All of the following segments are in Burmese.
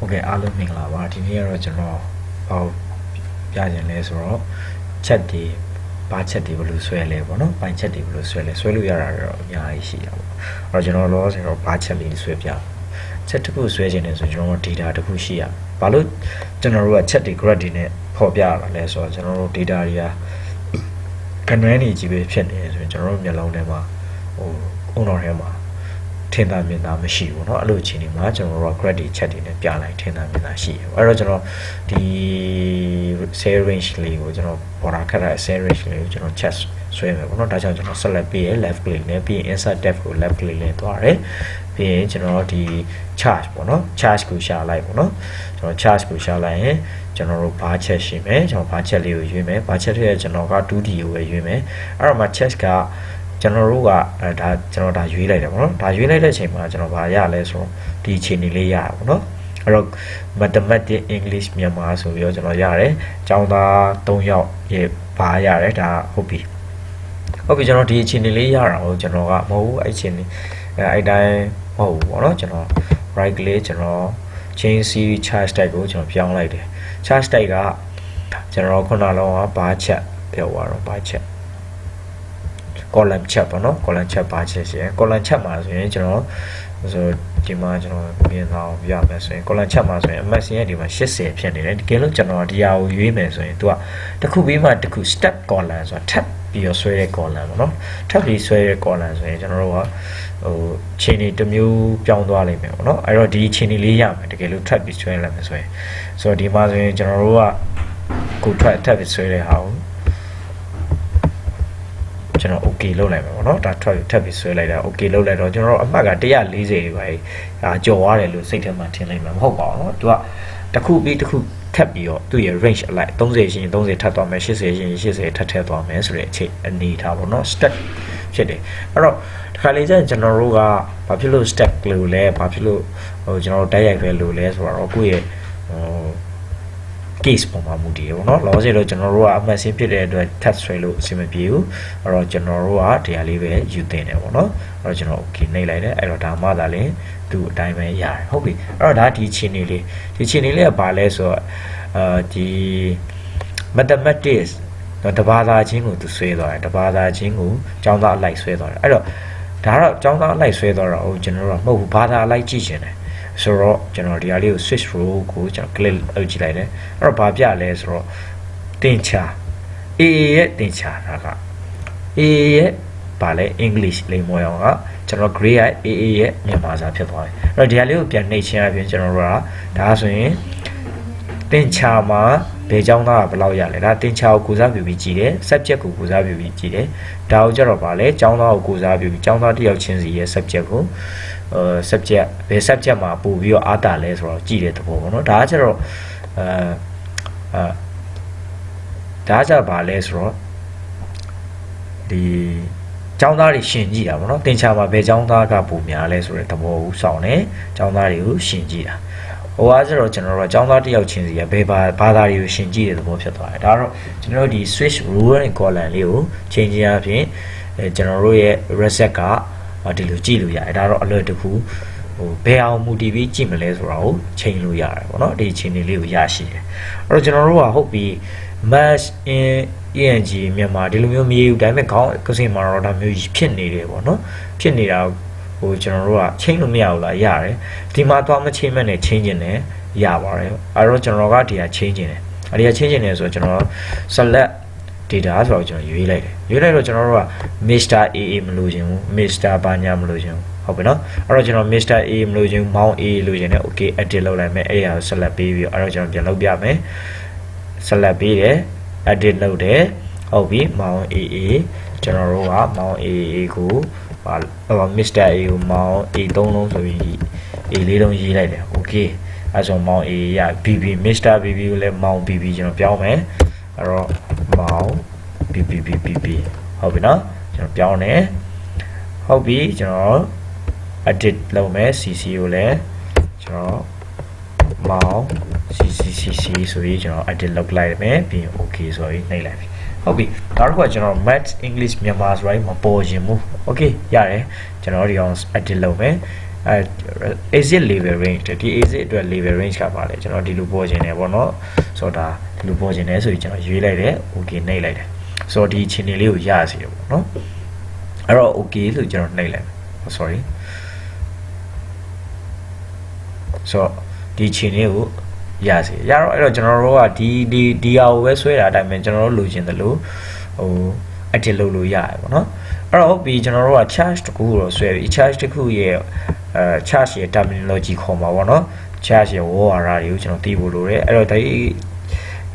Okay အားလုံးမင်္ဂလာပါဒီနေ့ကတော့ကျွန်တော်ဟောပြခြင်းလဲဆိုတော့ချက်တွေဘာချက်တွေဘယ်လိုဆွဲလဲပေါ့နော်ပိုင်းချက်တွေဘယ်လိုဆွဲလဲဆွဲလို့ရတာတော့အများကြီးရှိတာပေါ့အဲ့တော့ကျွန်တော်လောဆိုတော့ဘာချက်လေးဆွဲပြချက်တစ်ခုဆွဲခြင်းလဲဆိုကျွန်တော် data တစ်ခုရှိရဘာလို့ကျွန်တော်တို့ကချက်တွေ graph တွေနဲ့ဖော်ပြရတာလဲဆိုတော့ကျွန်တော်တို့ data တွေက constraint တွေကြီးပဲဖြစ်နေတယ်ဆိုရင်ကျွန်တော်တို့မျက်လုံးထဲမှာအုံတော်ထဲမှာထင်သာမြင်သာမရှိဘူးเนาะအဲ့လိုအခြေအနေမှာကျွန်တော်တို့က graph တွေ chat တွေနဲ့ပြလိုက်ထင်သာမြင်သာရှိတယ်အဲ့တော့ကျွန်တော်ဒီ cell range လေးကိုကျွန်တော် border ခတ်တဲ့ cell range လေးကိုကျွန်တော် chat ဆွဲမယ်ပေါ့เนาะဒါကြောင့်ကျွန်တော် select ပြီးရ left click နဲ့ပြီးရင် insert tab ကို left click နဲ့တွားတယ်ပြီးရင်ကျွန်တော်ဒီ charge ပေါ့เนาะ charge ကိုရှာလိုက်ပေါ့เนาะကျွန်တော် charge ကိုရှာလိုက်ရင်ကျွန်တော်တို့ဘာချက်ရှိမယ်ကျွန်တော်ဘာချက်လေးကိုရွေးမယ်ဘာချက်ထဲကျွန်တော်က 2D ကိုပဲရွေးမယ်အဲ့တော့မှ check ကကျွန်တော်တို့ကဒါကျွန်တော်ဒါရွေးလိုက်တယ်ပေါ့နော်ဒါရွေးလိုက်တဲ့အချိန်မှာကျွန်တော်ဗာရလဲဆိုတော့ဒီအခြေအနေလေးရတာပေါ့နော်အဲ့တော့ mathematics English မြန်မာဆိုပြီးတော့ကျွန်တော်ရတယ်ကျောင်းသား3ယောက်ရေဗာရတယ်ဒါဟုတ်ပြီကျွန်တော်ဒီအခြေအနေလေးရတာကိုကျွန်တော်ကမဟုတ်ဘူးအဲ့အခြေအနေအဲ့တိုင်းမဟုတ်ဘူးပေါ့နော်ကျွန်တော် right click ကျွန်တော် change series charge type ကိုကျွန်တော်ပြောင်းလိုက်တယ် charge type ကကျွန်တော်ခုနလုံးကဘာချက်ပြောသွားတော့ဘာချက်column chat ပေါ့နော် column chat ဘာချက်ရှိရယ် column chat မှာဆိုရင်ကျွန်တော်ဆိုဒီမှာကျွန်တော်မြင်အောင်ပြမယ်ဆိုရင် column chat မှာဆိုရင် MSC ရဲ့ဒီမှာ80ဖြစ်နေတယ်တကယ်လို့ကျွန်တော်ဒီဟာကိုရွေးမယ်ဆိုရင်သူကတစ်ခုပြီးမှတစ်ခု step column ဆိုတာထပ်ပြီးတော့ဆွဲတဲ့ column ပေါ့နော်ထပ်ပြီးဆွဲတဲ့ column ဆိုရင်ကျွန်တော်တို့ကခြေနေတစ်မျိုးပြောင်းသွားလိမ့်မယ်ပေါ့နော်အဲ့တော့ဒီခြေနေလေးရမယ်တကယ်လို့ထပ်ပြီးဆွဲလိုက်မယ်ဆိုရင်ဆိုတော့ဒီမှာဆိုရင်ကျွန်တော်တို့ကကိုထပ်ပြီးဆွဲတဲ့ဟာကိုကျွန်တော် okay လုပ်လိုက်မယ်ပေါ့နော်ဒါထပ်ပြီးဆွဲလိုက်တာ okay လုပ်လိုက်တော့ကျွန်တော်တို့အမှတ်က140ပဲကြော်သွားတယ်လို့စိတ်ထဲမှာထင်လိုက်မှာမဟုတ်ပါဘူးเนาะသူကတစ်ခုပြီးတစ်ခုထပ်ပြီးတော့သူ့ရဲ့ range အလိုက်30ရှိရင်30ထပ်သွားမယ်80ရှိရင်80ထပ်ထည့်သွားမယ်ဆိုတဲ့အခြေအနေထားပေါ့เนาะ stack ဖြစ်တယ်အဲ့တော့ဒီခါလေးကျကျွန်တော်တို့ကဘာဖြစ်လို့ stack လို့လဲဘာဖြစ်လို့ကျွန်တော်တို့တိုက်ရိုက်ပဲလို့လဲဆိုတော့ကိုယ့်ရဲ့case ပုံမှာမူတည်တယ်ပေါ့နော်လောဆယ်တော့ကျွန်တော်တို့ကအမှတ်စင်းဖြစ်တဲ့အတွက် test ဆွဲလို့အဆင်မပြေဘူးအဲ့တော့ကျွန်တော်တို့ကတရားလေးပဲယူသင့်တယ်ပေါ့နော်အဲ့တော့ကျွန်တော် okay နှိပ်လိုက်တယ်အဲ့တော့ဒါမှသာလင်သူ့အတိုင်းပဲရတယ်ဟုတ်ပြီအဲ့တော့ဒါဒီခြေနေလေးကဘာလဲဆိုတော့ဒီ mathematics တဘာသာချင်းကိုသူဆွဲသွားတယ်တဘာသာချင်းကိုကျောင်းသားအလိုက်ဆွဲသွားတယ်အဲ့တော့ဒါတော့ကျောင်းသားအလိုက်ဆွဲသွားတော့ကျွန်တော်တို့ကမဟုတ်ဘူးဘာသာအလိုက်ကြည့်ချင်တယ်ဆိုတော့ကျွန်တော်ဒီဟာလေးကို switch row ကိုကျွန်တော် click လုပ်ကြည့်လိုက်တယ်အဲ့တော့ဘာပြလဲဆိုတော့တင်ချာ AA ရဲ့တင်ချာဒါက AA ရဲ့ဘာလဲ English လိမ်မော်အောင်ကကျွန်တော် grade ရဲ့ AA ရဲ့မြန်မာစာဖြစ်သွားတယ်အဲ့တော့ဒီဟာလေးကိုပြန်နှိပ်ချင်းအပြင်ကျွန်တော်တို့ကဒါဆိုရင်တင်ချာမှာဘယ်ကျောင်းသားကဘယ်လောက်ရလဲဒါတင်ချာကိုကိုစားပြုပြီးကြည့်တယ် subject ကိုကိုစားပြုပြီးကြည့်တယ်ဒါကိုကြတော့ဗာလဲကျောင်းသားကိုကိုစားပြုပြီးကျောင်းသားတစ်ယောက်ချင်းစီရဲ့ subject ကိုsubject ဘယ် subject မှာပို့ပြီးတော့အားတာလဲဆိုတော့ကြည့်တဲ့သဘောပေါ့နော်ဒါကကျတော့ဒါကဗာလဲဆိုတော့ဒီကျောင်းသားတွေရှင်ကြည့်တာပေါ့နော်တင်ချာမှာဘယ်ကျောင်းသားကပိုများလဲဆိုတဲ့သဘောကိုစောင့်နေကျောင်းသားတွေကိုရှင်ကြည့်တာဟိုအားကျတော့ကျွန်တော်တို့ကကျောင်းသားတစ်ယောက်ချင်းစီကဘယ်ဘာသာတွေကိုရှင်ကြည့်တဲ့သဘောဖြစ်သွားတယ်ဒါတော့ကျွန်တော်တို့ဒီ switch row and column လေးကိုချိန်ချင်းအပြင်ကျွန်တော်တို့ရဲ့ reset ကဒီလိုကြည့်လို့ရတယ်ဒါတော့အလွယ်တကူဘယ်အောင်မူတည်ပြီးကြည့်မလဲဆိုတာကိုချိန်လို့ရတယ်ပေါ့နော်ဒီချိန်လေးကိုရရှိတယ်အဲ့တော့ကျွန်တော်တို့ကဟုတ်ပြီ math in ENG မြန်မာဒီလိုမျိုးမရေးဘူးဒါပေမဲ့ခေါင်းကစင်မှာတော့ဒါမျိုးဖြစ်နေတယ်ပေါ့နော်ဖြစ်နေတာကျွန်တော်တို့ကချိန်လို့မရဘူးလားရတယ်ဒီမှာသွားမချိန်မဲ့နဲ့ချိန်ကျင်တယ်ရပါတယ်အဲ့တော့ကျွန်တော်ကဒီဟာချိန်ကျင်တယ်အဲ့ဒီဟာချိန်ကျင်တယ်ဆိုတော့ကျွန်တော် select data ဆိုတော့ကျွန်တော်ရွေးလိုက်တော့ကျွန်တော်တို့က Mr. AA မလို့ခြင်းဘူး Mr. ဘာညာမလို့ခြင်းဟုတ်ပြီနော်အဲ့တော့ကျွန်တော် Mr. A မလို့ခြင်း Mount A လို့ခြင်းနဲ့ okay edit လုပ်လိုက်မယ်အဲ့ဒါကို select ပေးပြီးအဲ့တော့ကျွန်တော်ပြန်လုပ်ပြမယ် select ပေးတယ် edit လုပ်တယ်ဟုတ်ပြီ Mount AA ကျွန်တော်တို့က Mount AA ကိုMr. A ကို Mount A 3လုံးဆိုပြီး A 4လုံးရေးလိုက်တယ် okay အဲ့ဆို Mount A ရ BB Mr. BB ကိုလည်း Mount BB ကျွန်တော်ပြောင်းမယ်အဲ့တော့ Mount BB ဟုတ်ပြီနော်ကျွန်တော်ပြောင်းတယ်ဟုတ်ပြီကျွန်တော် edit လုပ်မယ် CC ကိုလည်းကျွန်တော် Mount CC ဆိုပြီးကျွန်တော် edit လုပ်လိုက်မယ်ပြီးရင် okay ဆိုပြီးနှိပ်လိုက်ပြီဟုတ်ပြီနောက်တစ်ခုကကျွန်တော် Math English မြန်မာဆိုရင်မပေါ်ရင်ဘူး okay ရတယ်ကျွန်တော်ဒီအောင် edit လုပ်မယ် exit level range ဒီ exit အတွက် level range ကပါလေကျွန်တော်ဒီလိုပေါ်ခြင်းတယ်ပေါ့နော်ဆိုတော့ဒါဒီလိုပေါ်ခြင်းတယ်ဆိုရင်ကျွန်တော်ရွေးလိုက်တယ် okay နှိပ်လိုက်တယ်ဆိုတော့ဒီခြေနေလေးကိုရစီတယ်ပေါ့နော်အဲ့တော့ okay လို့ကျွန်တော်နှိပ်လိုက်မယ် sorry ဆိုတော့ဒီခြေနေကိုရစီရတော့အဲ့တော့ကျွန်တော်တို့ကဒီဟာကိုပဲဆွဲတာအတိုင်းပဲကျွန်တော်တို့လိုချင်တယ်လို့ဟို edit လုပ်လို့ရတယ်ပေါ့နော်အဲ့တော့ဟုတ်ပြီကျွန်တော်တို့က charge တခုတော့ဆွဲပြီ charge တခုရဲ့charge ရဲ့ terminology ခေါ်မှာပေါ့နော် charge ရဲ့ word တွေကိုကျွန်တော်သိဖို့လိုတယ်အဲ့တော့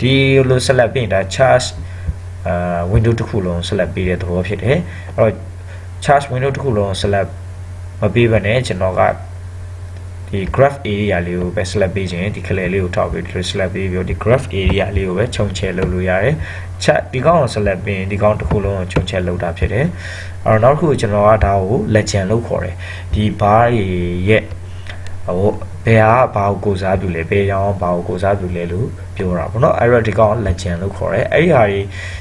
ဒီလို select ပြင်တာ charge window တခုလုံး select ပေးတဲ့သဘောဖြစ်တယ်အဲ့တော့ charge window တခုလုံး select မပေးဘဲနဲ့ကျွန်တော်ကဒီ graph area လေးကိုပဲ select ပေးခြင်းဒီ color လေးကိုထောက်ပြီးဒီ select ပေးပြီးဒီ graph area လေးကိုပဲခြုံချဲလုပ်လို့ရတယ်ဒီကောင်ကို select ပြီးဒီကောင်တစ်ခုလုံးကိုခြုံချဲလုပ်တာဖြစ်တယ်အဲ့တော့နောက်တစ်ခုကျွန်တော်ကဒါကို legend လို့ခေါ်တယ်ဒီ bar ရဲ့ဟိုဘယ်ဟာဘာကိုကိုစားပြုလဲဘယ်ရောင်ဘာကိုကိုစားပြုလဲလို့ပြောတာပေါ့နော်အဲ့တော့ဒီကောင် legend လို့ခေါ်တယ်အဲ့ဒီဟာတွေ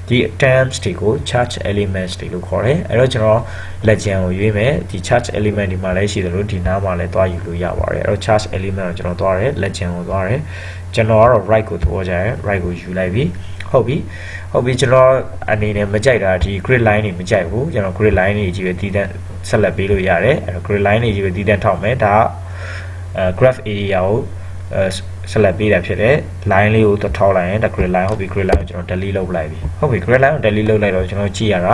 ဒီ terms တွေကို charge elements တွေလို့ခေါ်တယ်အဲ့တော့ကျွန်တော် legend ကိုရွေးမယ်ဒီ charge element ဒီမှာလည်းရှိတယ်လို့ဒီနားမှာလည်းတွားယူလို့ရပါတယ်အဲ့တော့ charge element ကိုကျွန်တော်တွားတယ် legend ကိုတွားတယ်ကျွန်တော်ကတော့ right ကိုတွားကြတယ် right ကိုယူလိုက်ပြီဟုတ်ပြီကျွန်တော်အနေနဲ့မကြိုက်တာဒီ grid line တွေမကြိုက်ဘူးကျွန်တော် grid line တွေကြီးပဲတည်တံ့ဆက်လက်ပေးလို့ရတယ်အဲ့တော့ grid line တွေကြီးပဲတည်တံ့ထောက်မယ်ဒါgraph area ကိုselect ပေးတာဖြစ်တယ် line လေးကိုထောက်လိုက်ရင်ဒါ grid line ဟုတ်ပြီ grid line ကိုကျွန်တော် delete လုပ်လိုက်ပြီဟုတ်ပြီ grid line ကို delete လုပ်လိုက်တော့ကျွန်တော်ကြည့်ရတာ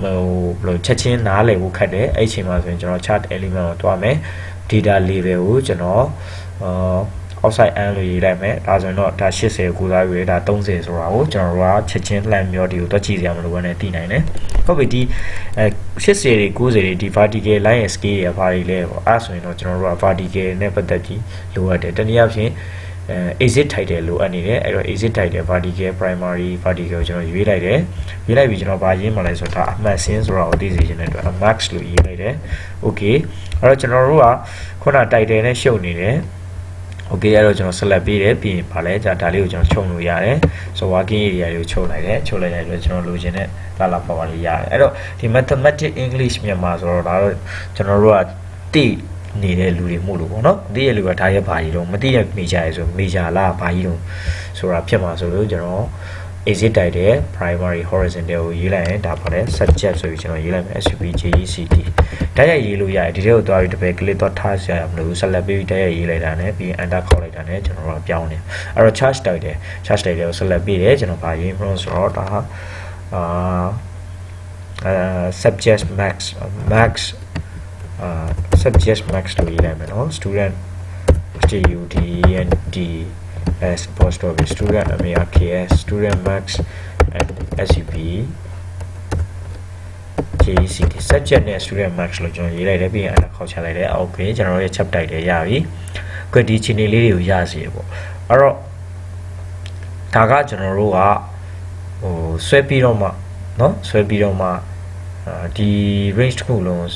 ဟိုဘယ်လိုချက်ချင်းနားလည်ဖို့ခက်တယ်အဲ့အချိန်မှာဆိုရင်ကျွန်တော် chart element ကိုတွားမယ် data level ကိုကျွန်တော်outside and လို့ရေးလိုက်မယ်ဒါဆိုရင်တော့ဒါ80ကိုစားရွေးဒါ30ဆိုတာကိုကျွန်တော်တို့ကချက်ချင်းလှမ်းပြောဒီကိုတွက်ကြည့်စရာမလိုဘဲနဲ့သိနိုင်တယ်ဟုတ်ပြီဒီ80တွေ90တွေဒီ vertical line ရဲ့ scale တွေဘာတွေလဲပေါ့အဲ့ဆိုရင်တော့ကျွန်တော်တို့က vertical နဲ့ပတ်သက်ပြီးလိုအပ်တယ်တနည်းအားဖြင့်exit title လိုအပ်နေတယ်အဲ့တော့ exit title vertical primary vertical ကိုကျွန်တော်ရွေးလိုက်တယ်ရွေးလိုက်ပြီးကျွန်တော်ဗာရင်းမှလဲဆိုတော့ဒါအမှတ်စင်းဆိုတာကိုသိစေချင်တဲ့အတွက် max လို့ရေးလိုက်တယ် okay အဲ့တော့ကျွန်တော်တို့ကခုန title နဲ့ရှုပ်နေတယ်okay အဲ့တော့ကျွန်တော် select ပေးတယ်ပြီးရင်ဗာလဲဒါလေးကိုကျွန်တော်ခြုံလို့ရတယ်ဆို working area လေးကိုချုပ်လိုက်တယ်ချုပ်လိုက်တဲ့အတွက်ကျွန်တော်လိုချင်တဲ့လာပါပါလေးရတယ်အဲ့တော့ဒီ mathematics English မြန်မာဆိုတော့ဒါတော့ကျွန်တော်တို့ကတိနေတဲ့လူတွေမို့လို့ပေါ့နော်သိရလူကဒါရဲ့ဘာကြီးတော့မသိရမိကြရဲဆိုမိကြလားဘာကြီးတော့ဆိုတာဖြစ်မှာဆိုလို့ကျွန်တော် exit title primary horizontal ကိုရေးလိုက်ရင်ဒါပါလဲ subject ဆိုပြီးကျွန်တော်ရေးလိုက်မယ် SUBJECT တိုက်ရိုက်ရေးလို့ရတယ်ဒီထဲကိုသွားပြီးတပည့် click တော့ထားရရမလို့ select ပြီးတိုက်ရိုက်ရေးလိုက်တာနဲ့ပြီး enter ခေါက်လိုက်တာနဲ့ကျွန်တော်တို့ပြောင်းတယ်အဲ့တော့ charge title ကို select ပြီးတယ်ကျွန်တော်ဗာရေးမလို့ဆိုတော့ဒါsubject max subject max လို့ရေးလိုက်မယ်နော် student student as apostrophe student MARKS student max and SUB JECT subject နဲ့ student max လို့ကျွန်တော်ရေးလိုက်တယ်ပြီးရင်အဲ့ဒါခေါက်ချလိုက်တယ် okay ကျွန်တော်ရဲ့ chapter title ရပြီခွက်ဒီချီနေလေးတွေကိုရစီရပေါ့အဲ့တော့ဒါကကျွန်တော်တို့ကဟိုဆွဲပြီးတော့မှเนาะဆွဲပြီးတော့မှဒီ range တစ်ခုလုံး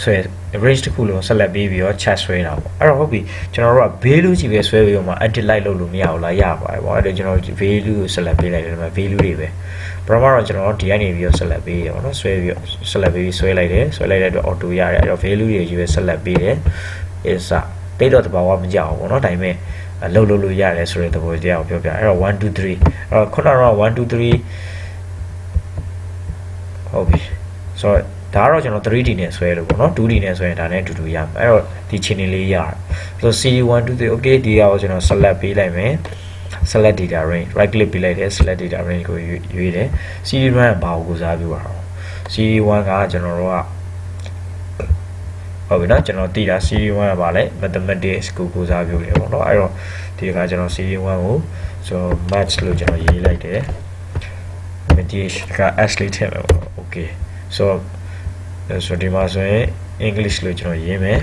ဆွဲ range တစ်ခုလုံး select ပေးပြီးတော့ chat ဆွဲတာပေါ့အဲ့တော့ဟုတ်ပြီကျွန်တော်တို့က value ကြီးပဲဆွဲပြီးတော့မှ edit လိုက်လုပ်လို့မရဘူးလားရပါတယ်ပေါ့အဲ့ဒါကျွန်တော် value ကို select ပေးလိုက်တယ်ဒါပေမဲ့ value တွေပဲပထမတော့ကျွန်တော်ဒီကနေပြီးတော့ select ပေးရပါတော့ဆွဲပြီးတော့ select ပေးပြီးဆွဲလိုက်တယ်ဆွဲလိုက်တဲ့အတွက် auto ရတယ်အဲ့တော့ value တွေကြီးပဲ select ပေးတယ် is တိတ်တော့တဘာဝမကြောက်ဘူးပေါ့နော်ဒါပေမဲ့လှုပ်လို့ရတယ်ဆိုတဲ့သဘောတရားကိုပြောပြအဲ့တော့1 2 3အဲ့တော့ခုနကတော့1 2 3ဟုတ်ပြီဆိုတော့ဒါကတော့ကျွန်တော် 3D နဲ့ဆွဲလို့ပေါ့နော် 2D နဲ့ဆွဲရင်ဒါနဲ့အတူတူရမယ်အဲ့တော့ဒီခြေနေလေးရတယ်ဆိုတော့ CD1 2 3 okay ဒီဟာကိုကျွန်တော် select ပေးလိုက်မယ် select data range right click ပေးလိုက်တယ် select data range ကိုရွေးတယ် CD1 ကဘာကိုစားပြပါတော့ CD1 ကကျွန်တော်တို့ကဟုတ်ပြီနော်ကျွန်တော်သိတာ CD1 ကဘာလဲ mathematics ကိုစားပြတယ်ပေါ့နော်အဲ့တော့ဒီကကျွန်တော် CD1 ကိုဆို match လို့ကျွန်တော်ရေးလိုက်တယ် mathematics က s လေးထည့်မယ်ပေါ့ okay ဆိုဒီမှာဆိုရင် English လို့ကျွန်တော်ရေးမယ်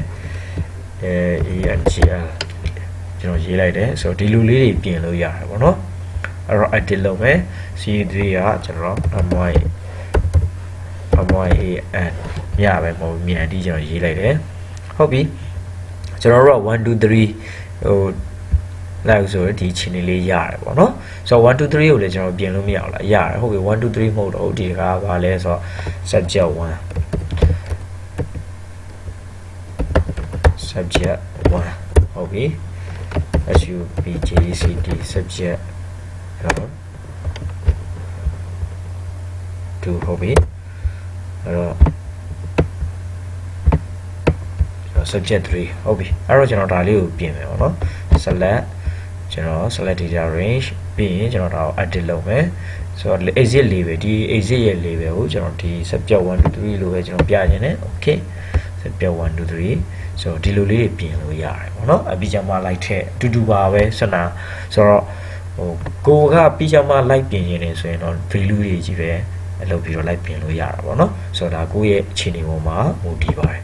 ENGL ကျွန်တော်ရေးလိုက်တယ်ဆိုတော့ဒီလူလေးတွေပြင်လို့ရတယ်ပေါ့နော်အဲ့တော့ edit လုပ်မယ် C3 ကကျွန်တော် MYAN ရပဲမဟုတ်မြန်ဒီကျွန်တော်ရေးလိုက်တယ်ဟုတ်ပြီကျွန်တော်တို့က1 2 3ဟိုလိုက်ဆိုတော့ဒီခြေနေလေးရတယ်ပေါ့နော်ဆိုတော့1 2 3ကိုလည်းကျွန်တော်ပြင်လို့မရဘူးလားရတယ်ဟုတ်ပြီ1 2 3မဟုတ်တော့ဒီကဘာလဲဆိုတော့ subject 1 subject 1 ဟုတ်ပြီ subject subject 2ဟုတ်ပြီအဲ့တော့ subject 3ဟုတ်ပြီအဲ့တော့ကျွန်တော်ဒါလေးကိုပြင်မယ်ပေါ့နော် select ကျွန်တော် select data range ပြီးရင်ကျွန်တော်ဒါကို edit လုပ်မယ်ဆိုတော့ exit label ဒီ exit ရဲ့ label ကိုကျွန်တော်ဒီ subject 1 2 3လို့ပဲကျွန်တော်ပြခြင်းနဲ့ okay subject 1 2 3ဆိုတော့ဒီလိုလေးတွေပြင်လို့ရတယ်ပေါ့နော်အပြီးကြမှာလိုက်ထက်အတူတူပါပဲစနာဆိုတော့ဟိုကိုကပြီးကြမှာလိုက်ပြင်ရင်လည်းဆိုရင်တော့ value တွေကြီးပဲလုပ်ပြီးတော့လိုက်ပြင်လို့ရတာပေါ့နော်ဆိုတော့ဒါကိုရဲ့အခြေအနေပေါ်မှာမူတည်ပါတယ်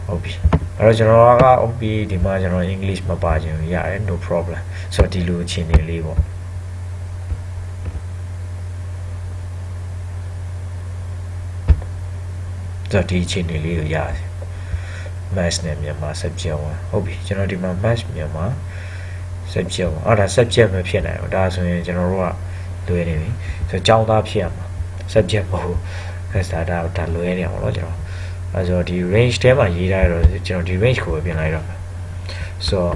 ဟုတ်ပြီအဲ့တော့ကျွန်တော်ကဟုတ်ပြီဒီမှာကျွန်တော် English မပါခြင်းရတယ် no problem ဆိုတော့ဒီလိုအခြေအနေလေးပေါ့ဆိုတော့ဒီအခြေအနေလေးကိုရတယ် math နဲ့မြန်မာ subject 1ဟုတ်ပြီကျွန်တော်ဒီမှာ math မြန်မာ subject 1အဲ့ဒါ subject မဖြစ်နိုင်ဘူးဒါဆိုရင်ကျွန်တော်တို့ကလွယ်နေပြီဆိုတော့ကျောင်းသားဖြစ်ရမှာ subject မဟုတ်ဘူးဒါလွယ်နေအောင်လို့ကျွန်တော်အဲ့ဆိုဒီ range ထဲမှာရေးထားရတော့ကျွန်တော်ဒီ range ကိုပဲပြင်လိုက်တော့မယ်ဆိုတော့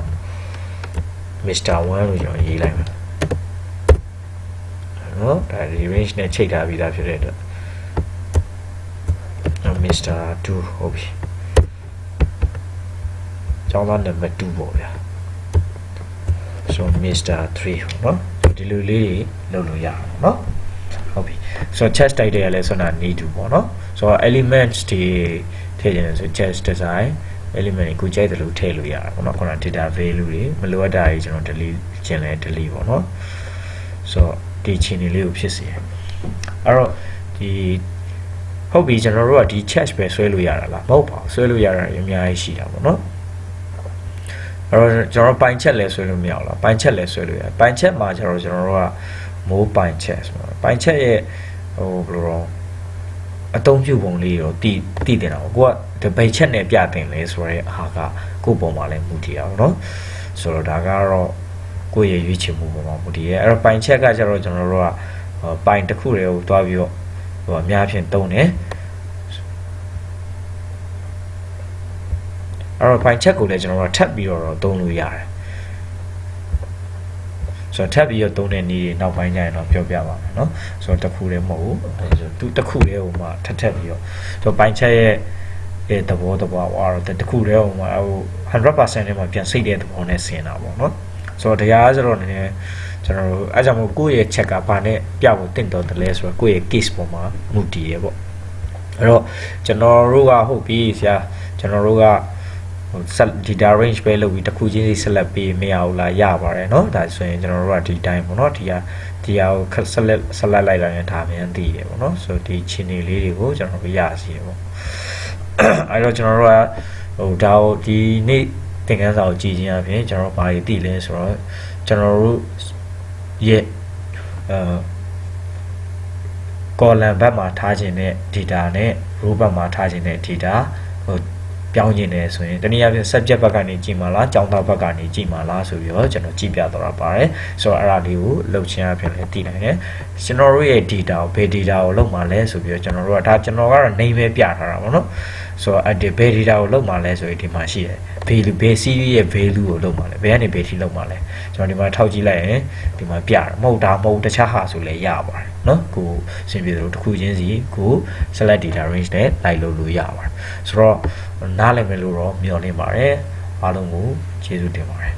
Mr. 1လို့ကျွန်တော်ရေးလိုက်မယ်နော်ဒါဒီ range နဲ့ချိန်ထားပြီးသားဖြစ်တဲ့အတွက် Mr. 2ဟုတ်ပြီကျောင်းသားနံပါတ်2ပေါ့ဗျာဆို Mr. 3เนาะဒီလိုလေးတွေလုပ်လို့ရအောင်เนาะဟုတ်ပြီဆိုတော့ chest title ရလဲဆိုတော့ need to ပေါ့เนาะဆိုတော့ elements တွေထည့်ခြင်းဆို chest design element ကိုကြိုက်တယ်လို့ထည့်လို့ရတာပေါ့เนาะခုန data value တွေမလိုအပ်တာတွေကျွန်တော် delete ခြင်းလဲ delete ပေါ့เนาะဆိုတော့ဒီချင်းတွေလေးကိုဖြစ်စေအဲ့တော့ဒီဟုတ်ပြီကျွန်တော်တို့ကဒီ chest ပဲဆွဲလို့ရတာလားမဟုတ်ပါဘူးဆွဲလို့ရတာအများကြီးရှိတာပေါ့เนาะအဲ့တော့ကျွန်တော်ပိုင်ချက်လဲဆွဲလို့မရဘူးလားပိုင်ချက်လဲဆွဲလို့ရပိုင်ချက်မှာကျွန်တော်တို့ကမိုးပိုင်ချက်ဆိုတော့ပိုင်ချက်ရဲ့ဟိုဘယ်လိုတော့အသုံးပြုပုံလေးတော့တည်တင်တာပေါ့ကိုကဒီဘိတ်ချက်နဲ့ပြတင်လဲဆိုရဲအားကကိုယ့်ပုံမှာလည်းမူတည်အောင်เนาะဆိုတော့ဒါကတော့ကိုယ့်ရဲ့ရွေးချယ်မှုပုံမှာမူတည်ရဲအဲ့တော့ပိုင်ချက်ကကျတော့ကျွန်တော်တို့ကပိုင်တစ်ခုတည်းကိုတွားပြီးတော့ဟိုအများဖြင့်သုံးတယ်အဲ့တော့ file check ကိုလည်းကျွန်တော်တို့ထပ်ပြီးတော့သုံးလို့ရတယ်ဆိုတော့ထပ်ပြီးတော့သုံးတဲ့နည်းတွေနောက်ပိုင်းကျရင်တော့ပြောပြပါမယ်เนาะဆိုတော့တစ်ခုတည်းမဟုတ်ဘူးအဲဆိုသူတစ်ခုတည်းဟိုမှာထပ်ပြီးတော့ဆိုတော့ file check ရဲ့သဘောဟိုတော့တစ်ခုတည်းဟိုမှာဟို 100% နဲ့မှပြန်စိတ်တဲ့သဘောနဲ့ဆင်တာပေါ့เนาะဆိုတော့တရားဆိုတော့နည်းနည်းကျွန်တော်တို့အဲကြောင့်မို့ကိုယ့်ရဲ့ check ကဘာနဲ့ပြဖို့တင့်တော်တယ်လဲဆိုတော့ကိုယ့်ရဲ့ case ပေါ်မှာမူတည်ရပေါ့အဲ့တော့ကျွန်တော်တို့ကဟုတ်ပြီဆရာကျွန်တော်တို့ကdata range ပဲလုပ်ပြီးတစ်ခုချင်းစီ select ပေးမရဘူးလားရပါတယ်เนาะဒါဆိုရင်ကျွန်တော်တို့ကဒီတိုင်းပေါ့เนาะဒီဟာကို select လိုက်ရင်ဒါမှန်းသိတယ်ပေါ့เนาะဆိုဒီချင်းနေလေးတွေကိုကျွန်တော်တို့ရစီရပေါ့အဲ့တော့ကျွန်တော်တို့ကဟိုဒါကိုဒီနေ့သင်ခန်းစာကိုကြည့်ခြင်းအပြင်ကျွန်တော်တို့ဘာတွေသိလဲဆိုတော့ကျွန်တော်တို့ရဲ့column ဘက်မှာထားခြင်းတဲ့ data နဲ့ row ဘက်မှာထားခြင်းတဲ့ data ဟိုပြောင်းခြင်းတယ်ဆိုရင်တနည်းအားဖြင့် subject ဘက်ကနေကြည့်မှာလားကျောင်းသားဘက်ကနေကြည့်မှာလားဆိုပြီးတော့ကျွန်တော်ကြည့်ပြတော့တာပါတယ်ဆိုတော့အဲ့ဒါလေးကိုလုပ်ခြင်းအပြင်လည်းသိနိုင်တယ်ကျွန်တော်တို့ရဲ့ data ကိုဘယ် data ကိုလုပ်မှာလဲဆိုပြီးတော့ကျွန်တော်တို့ကဒါကျွန်တော်ကတော့ name ပဲပြထားတာပေါ့နော်ဆိုတော့အဲ့ဒီဘယ် data ကိုလုပ်မှာလဲဆိုရင်ဒီမှာရှိတယ် value ဘယ် series ရဲ့ value ကိုလုပ်မှာလဲဘယ်ကနေဘယ်ထိလုပ်မှာလဲကျွန်တော်ဒီမှာထောက်ကြည့်လိုက်ရင်ဒီမှာပြတယ်မဟုတ်တခြားဟာဆိုလည်းရပါတယ်နော်ကိုအဆင်ပြေသလိုတစ်ခုချင်းစီကို select data range နဲ့လိုက်လုပ်လို့ရပါတယ်ဆိုတော့နားလည်မယ်လို့တော့မျှော်လင့်ပါတယ်အားလုံးကိုကျေးဇူးတင်ပါတယ်